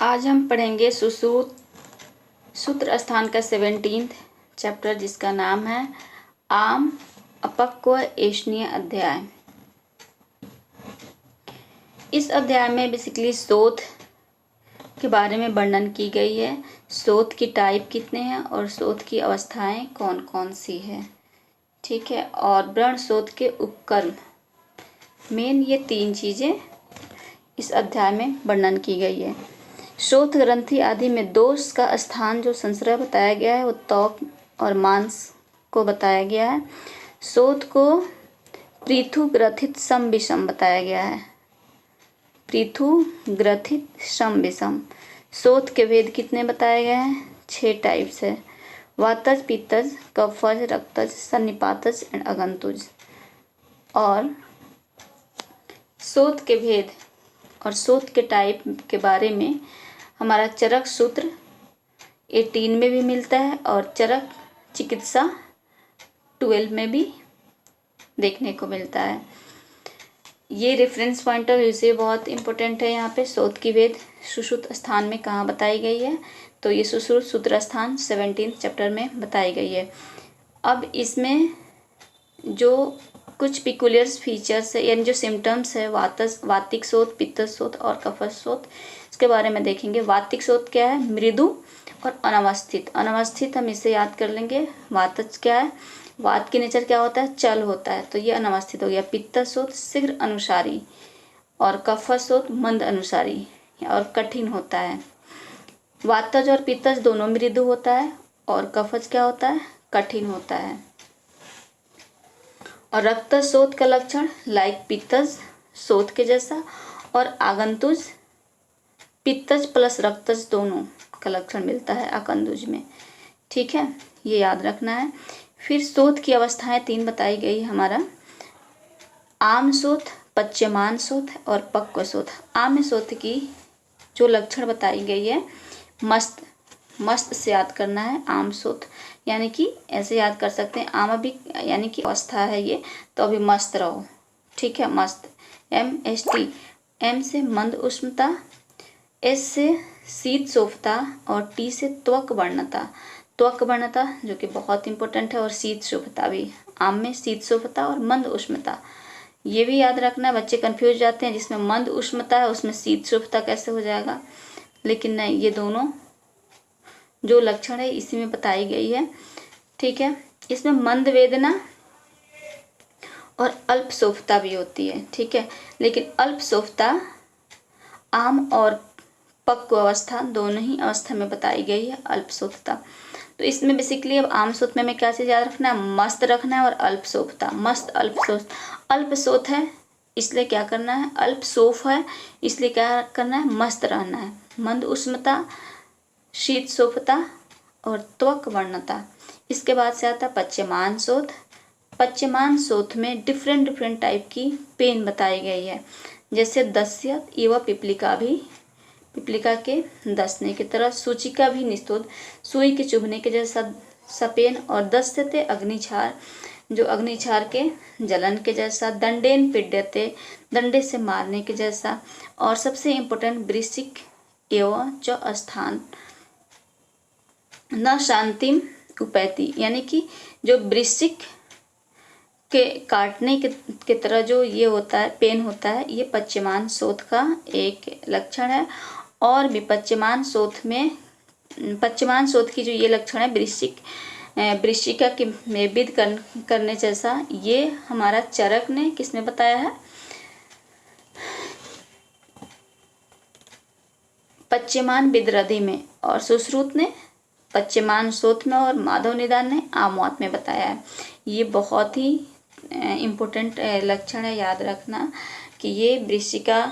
आज हम पढ़ेंगे सुश्रुत सूत्र स्थान का 17th चैप्टर, जिसका नाम है आम अपक्व ऐष्णीय अध्याय। इस अध्याय में बेसिकली शोथ के बारे में वर्णन की गई है। शोथ की टाइप कितने हैं और शोथ की अवस्थाएं कौन कौन सी है, ठीक है। और व्रण शोथ के उपकर्म, मेन ये 3 चीज़ें इस अध्याय में वर्णन की गई है। शोथ ग्रंथि आदि में दोष का स्थान जो संश्रय बताया गया है वो त्वक और मांस को बताया गया है। शोथ को पृथु ग्रथित सम विषम बताया गया है। पृथु ग्रथित सम विषम। शोथ के भेद कितने बताए गए हैं? 6 टाइप्स है। वातज, पित्तज, कफज, रक्तज, सन्निपातज एंड अगंतुज। और शोथ के भेद और शोथ के टाइप के बारे में हमारा चरक सूत्र 18 में भी मिलता है और चरक चिकित्सा 12 में भी देखने को मिलता है। ये रेफरेंस पॉइंट ऑफ व्यू से बहुत इंपॉर्टेंट है। यहाँ पे शोथ की भेद सुश्रुत स्थान में कहाँ बताई गई है, तो ये सुश्रुत सूत्र स्थान 17th चैप्टर में बताई गई है। अब इसमें जो कुछ पिकुलियर फीचर्स है, यानी जो सिम्टम्स है वातिक शोथ, पित्त शोथ और कफज शोथ, इसके बारे में देखेंगे। वातिक शोथ क्या है? मृदु और अनवस्थित। अनवस्थित हम इसे याद कर लेंगे। वातज क्या है? वात की नेचर क्या होता है? चल होता है, तो ये अनवस्थित हो गया। पित्त शोथ शीघ्र अनुसारी और कफज शोथ मंद अनुसारी और कठिन होता है। वातज और पित्तज दोनों मृदु होता है और कफज क्या होता है? कठिन होता है। और रक्तज शोथ का लक्षण लाइक पित्तज शोथ के जैसा, और आगंतुज पित्तज प्लस रक्तज दोनों का लक्षण मिलता है आकंदुज में, ठीक है, ये याद रखना है। फिर शोथ की अवस्थाएं 3 बताई गई हमारा, आम शोथ, पच्यमान शोथ और पक्व शोथ। आम शोथ की जो लक्षण बताई गई है, मस्त से याद करना है। आम शोथ यानी कि ऐसे याद कर सकते हैं, आम अभी यानी कि अवस्था है ये, तो अभी मस्त रहो, ठीक है। मस्त MST, M से मंद उष्णता, S से शीत शोफता और T से त्वक वर्णता। त्वक वर्णता जो कि बहुत इंपॉर्टेंट है, और शीत शोफता भी। आम में शीत शोफता और मंद उष्णता, ये भी याद रखना है। बच्चे कंफ्यूज जाते हैं, जिसमें मंद उष्णता है उसमें शीत शोफता कैसे हो जाएगा, लेकिन नहीं, ये दोनों जो लक्षण है इसी में बताई गई है, ठीक है। इसमें मंद वेदना और अल्प शोफता भी होती है, ठीक है, लेकिन अल्प शोफता आम और पक्व अवस्था दोनों ही अवस्था में बताई गई है, अल्प शोफता। तो इसमें बेसिकली अब आम शोथ में क्या चीज़ याद रखना है? मस्त रखना है। और अल्प शोफता, मस्त अल्प शोथ। अल्प शोथ है इसलिए क्या करना है? अल्प शोफ है इसलिए क्या करना है? मस्त रहना है। मंद उष्णता, शीत शोफता और त्वक वर्णता। इसके बाद से आता है पच्यमान शोथ। पच्यमान शोथ में डिफरेंट टाइप की पेन बताई गई है, जैसे दस्य एवं पिपलिका के दसने की तरह, सूचिका भी निस्तोद सुई के चुभने के जैसा सपेन, और दस्यते अग्निछार जो अग्निछार के जलन के जैसा, दंडेन पीड्यते डंडे से मारने के जैसा, और सबसे इम्पोर्टेंट वृश्चिक एवं च स्थान न शांतिम उपैति, यानी कि जो वृश्चिक के काटने के तरह जो ये होता है, पेन होता है, ये पच्यमान शोथ का एक लक्षण है। और भी पच्यमान शोथ की जो ये लक्षण है, वृश्चिका के में विद करने जैसा, ये हमारा चरक ने किसने बताया है? पच्यमान विदरधि में, और सुश्रुत ने पच्यमान शोथ में, और माधव निदान ने आमवात में बताया है। ये बहुत ही इम्पोर्टेंट लक्षण है, याद रखना कि ये वृश्चिका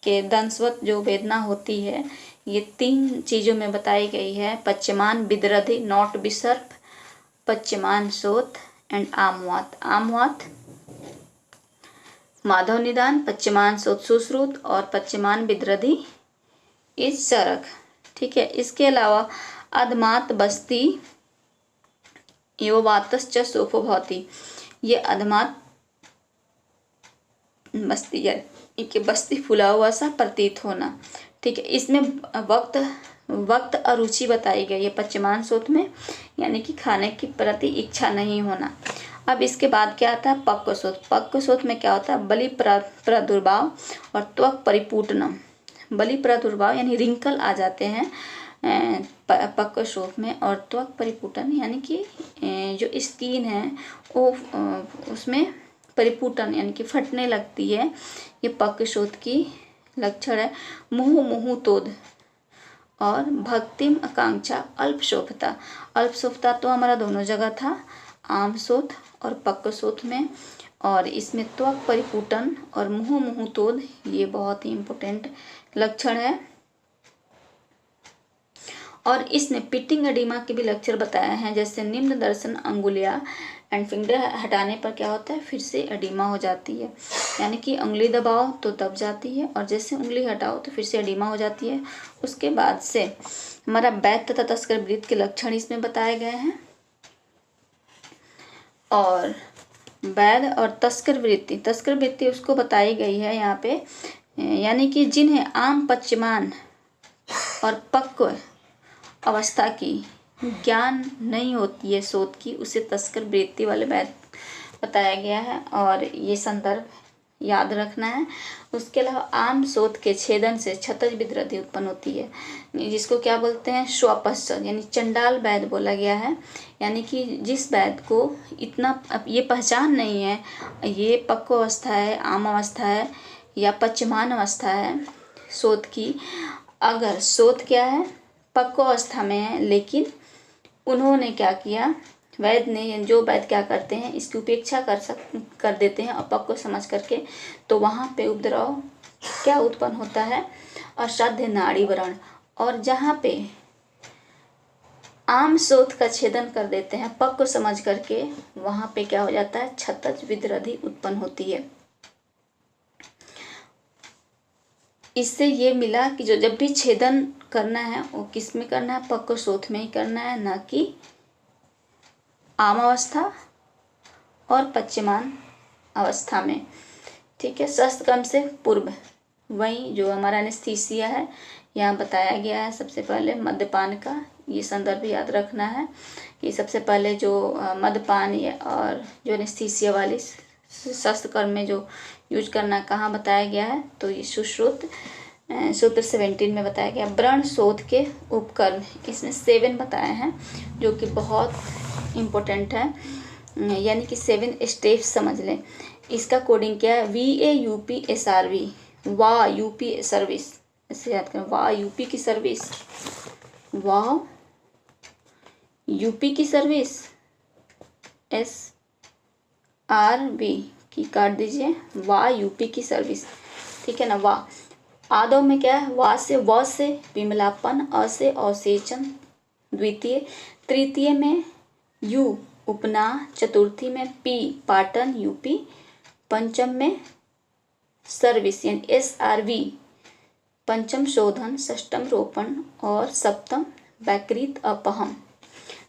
के दंशवत जो वेदना होती है, ये 3 चीज़ों में बताई गई है। पच्यमान विदरधि नॉट विसर्प, पच्यमान शोथ एंड आमवात। आमवात माधव निदान, पच्यमान शोथ सुश्रुत और पच्यमान विदरधि इस चरक, ठीक है। इसके अलावा अधमात बस्ती एवं वातश्च शोफो भवति, ये अधमात बस्ती यानी कि बस्ती फुला हुआ सा प्रतीत होना, ठीक है, इसमें वक्त अरुचि बताई गई है पश्चिमांश शोथ में, यानी कि खाने की प्रति इच्छा नहीं होना। अब इसके बाद क्या आता है, पक्व शोथ। पक्व शोथ में क्या होता है, बलि प्रादुर्भाव और त्वक परिपूटनम। बलि प्रादुर्भाव यानी रिंकल आ जाते हैं पक्व शोथ में, और त्वक परिपूटन यानी कि जो स्किन है वो उसमें परिपूटन यानी कि फटने लगती है। ये पक्व शोथ की लक्षण है। मुहुतोद और भक्तिम आकांक्षा अल्पशोभता। अल्पशोभता तो हमारा दोनों जगह था, आम शोथ और पक्व शोथ में, और इसमें त्वक परिपूटन और मुहुतोद ये बहुत ही इम्पोर्टेंट लक्षण है। और इसने पिटिंग एडिमा के भी लक्षण बताए हैं, जैसे निम्न दर्शन अंगुलिया एंड फिंगर हटाने पर क्या होता है, फिर से एडिमा हो जाती है, यानी कि उंगली दबाओ तो दब जाती है और जैसे उंगली हटाओ तो फिर से एडिमा हो जाती है। उसके बाद से हमारा वैध तथा तस्कर वृत्त के लक्षण इसमें बताए गए हैं। और वैध और तस्कर वृत्ति उसको बताई गई है यहाँ पे, यानी कि जिन्हें आम पश्चिमान और पक्व अवस्था की ज्ञान नहीं होती है शोथ की, उसे तस्कर वृत्ति वाले वैध बताया गया है, और ये संदर्भ याद रखना है। उसके अलावा आम शोथ के छेदन से क्षतज विद्रधि उत्पन्न होती है, जिसको क्या बोलते हैं, स्वपश्चत यानी चंडाल वैध बोला गया है। यानी कि जिस वैध को इतना ये पहचान नहीं है ये पक्व अवस्था है, आम अवस्था है या पश्चिमान अवस्था है शोथ की। अगर शोथ क्या है, पक्व अवस्था में है, लेकिन उन्होंने क्या किया, वैद्य ने, जो वैद्य क्या करते हैं, इसकी उपेक्षा कर देते हैं अपक्व समझ करके, तो वहाँ पे उपद्रव क्या उत्पन्न होता है, असाध्य नाड़ी व्रण। और जहाँ पे आम शोथ का छेदन कर देते हैं पक्व समझ करके, वहाँ पे क्या हो जाता है, क्षतज विद्रधि उत्पन्न होती है। इससे ये मिला कि जो जब भी छेदन करना है वो किस में करना है, पक्व शोथ में ही करना है, ना कि आम अवस्था और पश्चिमान अवस्था में। ठीक है, शस्त्रक्रम से पूर्व वही जो हमारा एनेस्थीसिया है यहाँ बताया गया है। सबसे पहले मद्यपान का ये संदर्भ याद रखना है कि सबसे पहले जो मद्यपान और जो एनेस्थीसिया वाली शस्त्रक्रम में जो यूज करना कहाँ बताया गया है, तो ये सुश्रुत सूत्र 17 में बताया गया। व्रण शोथ के उपकरण इसमें 7 बताए हैं, जो कि बहुत इम्पोर्टेंट है, यानी कि 7 स्टेप्स समझ लें। इसका कोडिंग क्या है, VAUPSRV, वाह यूपी सर्विस, ऐसे याद करें, वाह यूपी की सर्विस, वाह यूपी की सर्विस, SRV की काट दीजिए, वाह यूपी की सर्विस। ठीक है ना। वाह आदव में क्या है, व से विमलापन, अ से अवसेचन द्वितीय, तृतीय में यू उपना, चतुर्थी में पी पाटन यूपी, पंचम में सर्विस यानी SRV, पंचम शोधन, षष्टम रोपण और सप्तम वैकृत अपहम।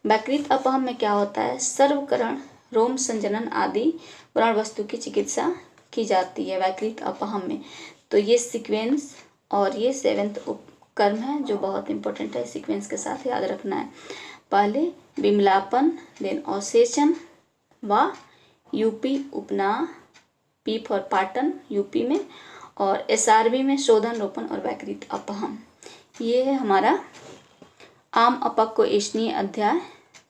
वैकृत अपहम में क्या होता है, सर्वकरण, रोम संजनन आदि व्रण वस्तु की चिकित्सा की जाती है वैकृत अपहम में। तो ये सीक्वेंस और ये 7th उपकर्म है जो बहुत इंपॉर्टेंट है, सीक्वेंस के साथ याद रखना है। पहले विमलापन, देन अवसेचन, व यूपी उपना, पी फॉर पाटन यूपी में, और SRV में शोधन, रोपण और वैकृत अपहम। ये है हमारा आम अपक्व एष्णीय अध्याय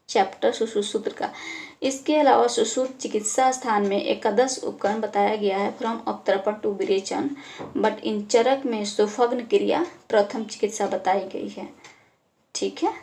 चैप्टर सुश्रुत का। इसके अलावा सुश्रुत चिकित्सा स्थान में एकादश उपकरण बताया गया है, फ्रॉम अवतर्पण टू विरेचन, बट इन चरक में सुफग्न क्रिया प्रथम चिकित्सा बताई गई है। ठीक है।